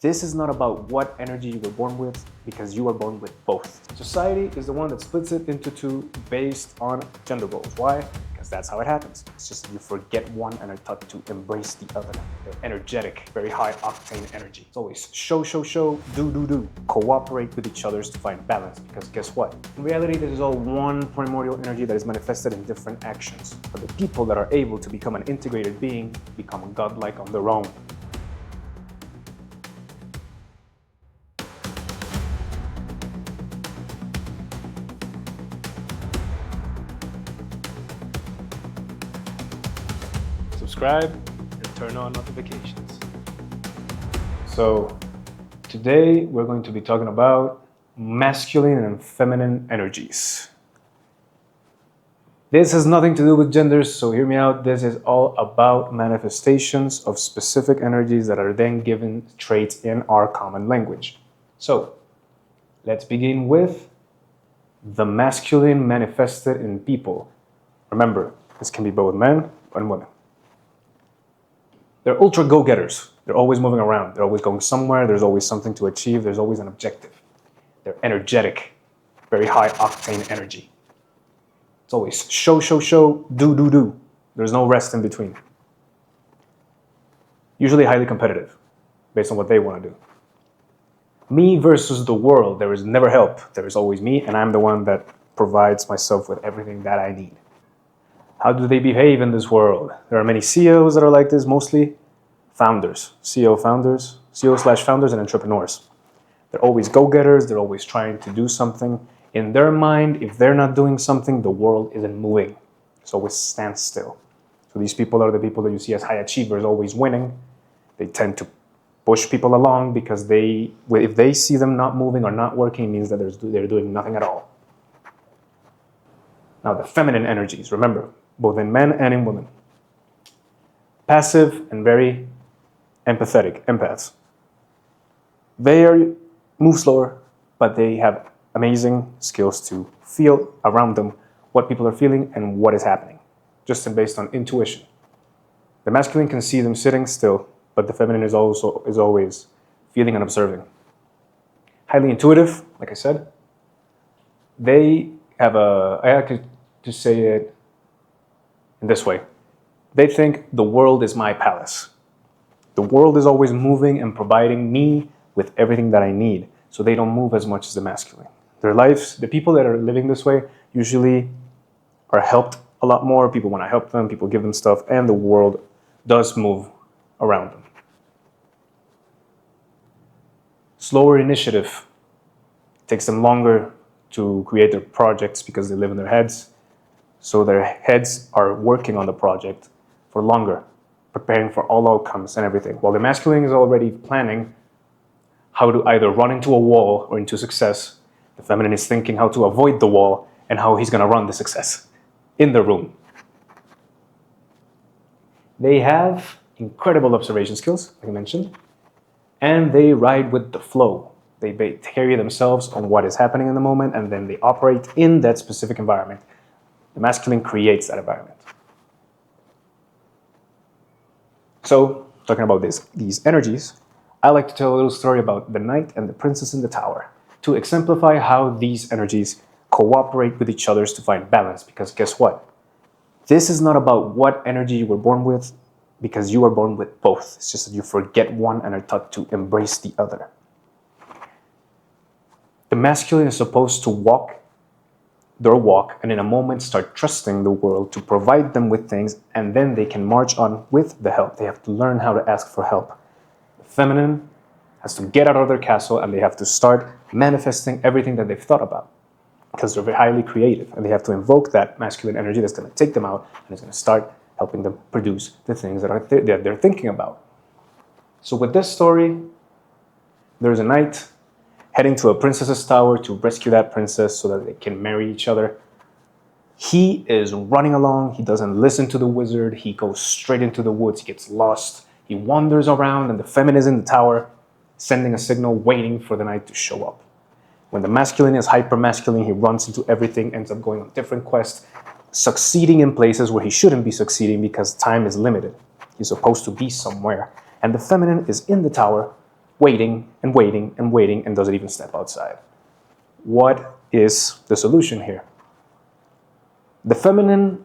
This is not about what energy you were born with, because you were born with both. Society is the one that splits it into two based on gender roles. Why? Because that's how it happens. It's just you forget one and are taught to embrace the other. They're energetic, very high octane energy. It's always show, do. Cooperate with each other to find balance, because guess what? In reality, this is all one primordial energy that is manifested in different actions. But the people that are able to become an integrated being become godlike on their own. Subscribe and turn on notifications. So today we're going to be talking about masculine and feminine energies. This has nothing to do with genders, so hear me out. This is all about manifestations of specific energies that are then given traits in our common language. So let's begin with the masculine manifested in people. Remember, this can be both men and women. They're ultra go-getters. They're always moving around. They're always going somewhere. There's always something to achieve. There's always an objective. They're energetic, very high octane energy. It's always show, do. There's no rest in between. Usually highly competitive, based on what they want to do. Me versus the world. There is never help. There is always me, and I'm the one that provides myself with everything that I need. How do they behave in this world? There are many CEOs that are like this, mostly founders, CEO/founders and entrepreneurs. They're always go-getters. They're always trying to do something. In their mind, if they're not doing something, the world isn't moving. It's always standstill. So these people are the people that you see as high achievers, always winning. They tend to push people along because if they see them not moving or not working, it means that they're doing nothing at all. Now the feminine energies, remember, both in men and in women. Passive and very empathetic, empaths. They move slower, but they have amazing skills to feel around them what people are feeling and what is happening, just based on intuition. The masculine can see them sitting still, but the feminine is always feeling and observing. Highly intuitive, like I said. They have I like to say it in this way. They think the world is my palace. The world is always moving and providing me with everything that I need, so they don't move as much as the masculine. Their lives, the people that are living this way usually are helped a lot more. People want to help them, people give them stuff, and the world does move around them. Slower initiative. It takes them longer to create their projects because they live in their heads. So their heads are working on the project for longer, preparing for all outcomes and everything. While the masculine is already planning how to either run into a wall or into success, the feminine is thinking how to avoid the wall and how he's going to run the success in the room. They have incredible observation skills, like I mentioned, and they ride with the flow. They carry themselves on what is happening in the moment, and then they operate in that specific environment. The masculine creates that environment. So, talking about these energies, I like to tell a little story about the knight and the princess in the tower to exemplify how these energies cooperate with each other to find balance. Because guess what? This is not about what energy you were born with, because you were born with both. It's just that you forget one and are taught to embrace the other. The masculine is supposed to walk their walk and in a moment start trusting the world to provide them with things, and then they can march on with the help. They have to learn how to ask for help. The feminine has to get out of their castle and they have to start manifesting everything that they've thought about, because they're very highly creative and they have to invoke that masculine energy that's going to take them out and is going to start helping them produce the things that they're thinking about. So with this story, there's a knight heading to a princess's tower to rescue that princess so that they can marry each other. He is running along. He doesn't listen to the wizard. He goes straight into the woods. He gets lost. He wanders around, and the feminine is in the tower, sending a signal, waiting for the knight to show up. When the masculine is hyper-masculine, he runs into everything, ends up going on different quests, succeeding in places where he shouldn't be succeeding because time is limited. He's supposed to be somewhere. And the feminine is in the tower, waiting and waiting and waiting and doesn't even step outside. What is the solution here? The feminine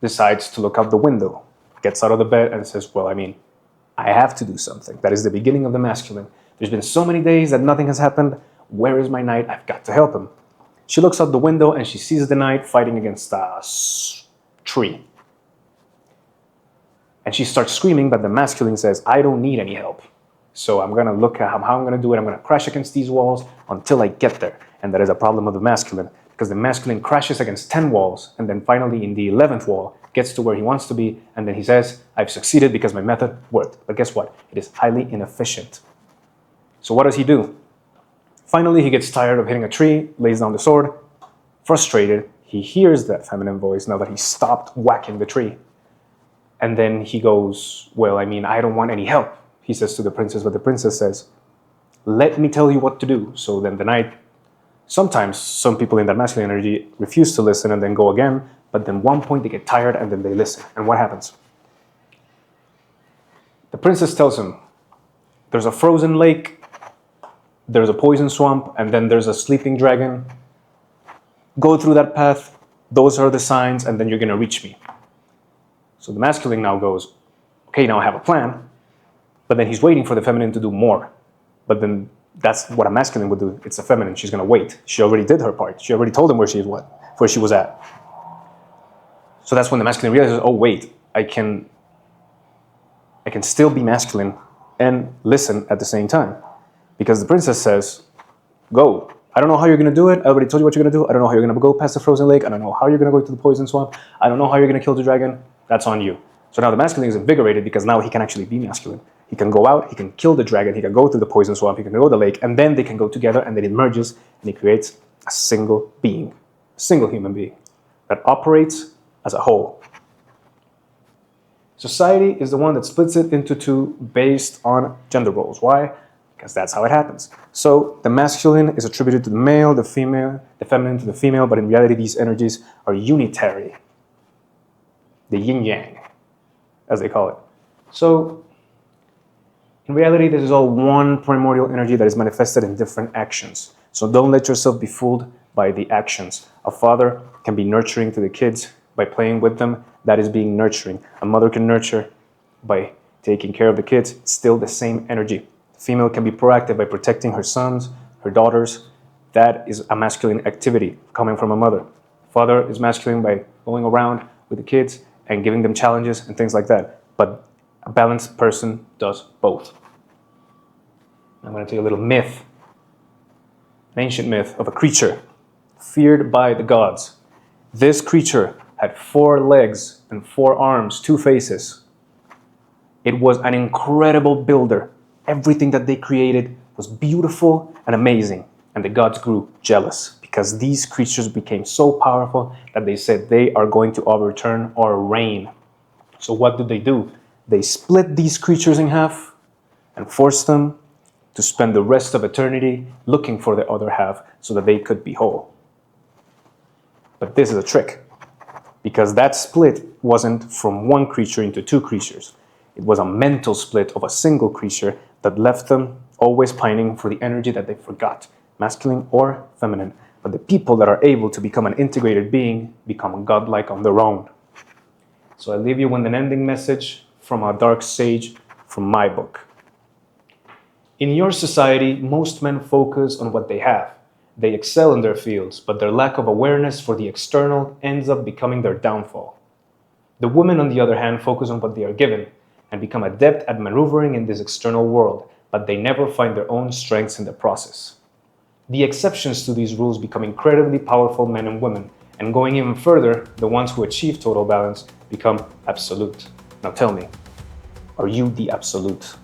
decides to look out the window, gets out of the bed and says, well, I have to do something. That is the beginning of the masculine. There's been so many days that nothing has happened. Where is my knight? I've got to help him. She looks out the window and she sees the knight fighting against a tree. And she starts screaming, but the masculine says, I don't need any help. So I'm going to look at how I'm going to do it. I'm going to crash against these walls until I get there. And that is a problem of the masculine, because the masculine crashes against 10 walls, and then finally in the 11th wall gets to where he wants to be, and then he says, I've succeeded because my method worked. But guess what? It is highly inefficient. So what does he do? Finally, he gets tired of hitting a tree, lays down the sword. Frustrated, he hears that feminine voice now that he stopped whacking the tree. And then he goes, well, I don't want any help, he says to the princess, but the princess says, let me tell you what to do. So then the knight, sometimes some people in that masculine energy refuse to listen and then go again, but then one point they get tired and then they listen. And what happens? The princess tells him, there's a frozen lake, there's a poison swamp, and then there's a sleeping dragon. Go through that path, those are the signs, and then you're going to reach me. So the masculine now goes, okay, now I have a plan, but then he's waiting for the feminine to do more. But then that's what a masculine would do. It's a feminine. She's going to wait. She already did her part. She already told him where she was at. So that's when the masculine realizes, oh, wait, I can still be masculine and listen at the same time. Because the princess says, go. I don't know how you're going to do it. I already told you what you're going to do. I don't know how you're going to go past the frozen lake. I don't know how you're going to go to the poison swamp. I don't know how you're going to kill the dragon. That's on you. So now the masculine is invigorated because now he can actually be masculine. He can go out, he can kill the dragon, he can go through the poison swamp, he can go to the lake, and then they can go together, and then it merges and it creates a single being, a single human being that operates as a whole. Society is the one that splits it into two based on gender roles. Why? Because that's how it happens. So the masculine is attributed to the male, the female, the feminine to the female, but in reality these energies are unitary. The yin-yang, as they call it. So in reality, this is all one primordial energy that is manifested in different actions. So don't let yourself be fooled by the actions. A father can be nurturing to the kids by playing with them. That is being nurturing. A mother can nurture by taking care of the kids. It's still the same energy. The female can be proactive by protecting her sons, her daughters. That is a masculine activity coming from a mother. Father is masculine by going around with the kids and giving them challenges and things like that. But a balanced person does both. I'm going to tell you a little myth, an ancient myth of a creature feared by the gods. This creature had 4 legs and 4 arms, 2 faces. It was an incredible builder. Everything that they created was beautiful and amazing. And the gods grew jealous because these creatures became so powerful that they said they are going to overturn our reign. So what did they do? They split these creatures in half and forced them to spend the rest of eternity looking for the other half so that they could be whole. But this is a trick, because that split wasn't from one creature into 2 creatures. It was a mental split of a single creature that left them always pining for the energy that they forgot, masculine or feminine. But the people that are able to become an integrated being become godlike on their own. So I leave you with an ending message from a dark sage from my book. In your society, most men focus on what they have. They excel in their fields, but their lack of awareness for the external ends up becoming their downfall. The women, on the other hand, focus on what they are given and become adept at maneuvering in this external world, but they never find their own strengths in the process. The exceptions to these rules become incredibly powerful men and women, and going even further, the ones who achieve total balance become absolute. Now tell me, are you the absolute?